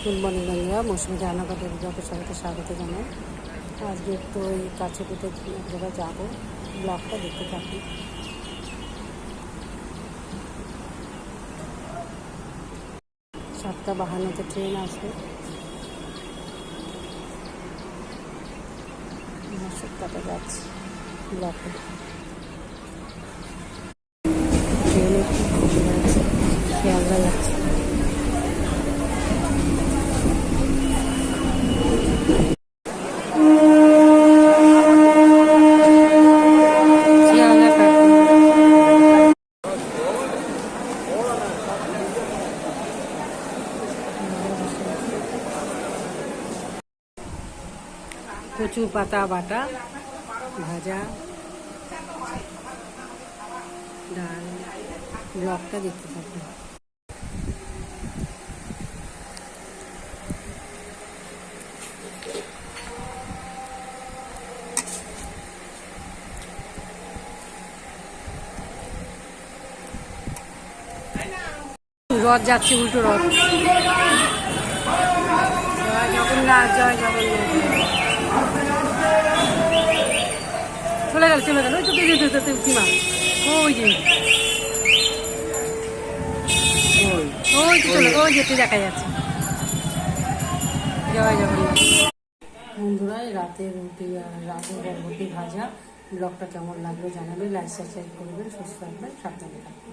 Good morning বন্ধুরা, মৌসুমি রান্নাঘরের ব্লগের সবাইকে স্বাগত জানাই। আজকে একটু ওই কাছে পিঠে এক জায়গায় যাবো, ব্লগটা দেখতে থাকি। 7:52 ট্রেন আসবে। সপ্তাহটা যাচ্ছি ব্লকে। ট্রেনে শিয়ালদা যাচ্ছে। কচু পাতা বাটা, ভাজা, ডাল, ব্লগটা দেখতে থাকি। রথ যাচ্ছে, উল্টো রথ। জয় জগন্নাথ, জয় জগন্নাথ। চলে গেল ওই তো সীমা, ওই যে ওই যেতে দেখা যাচ্ছে। জয় জগন্নাথ। বন্ধুরা, রাতের রুটি আর রাতের বরবটি ভাজা। ব্লগটা কেমন লাগলো জানাবেন, লাইক সাবস্ক্রাইব করবেন, সুস্থ থাকবেন, সাবধানে থাকবেন।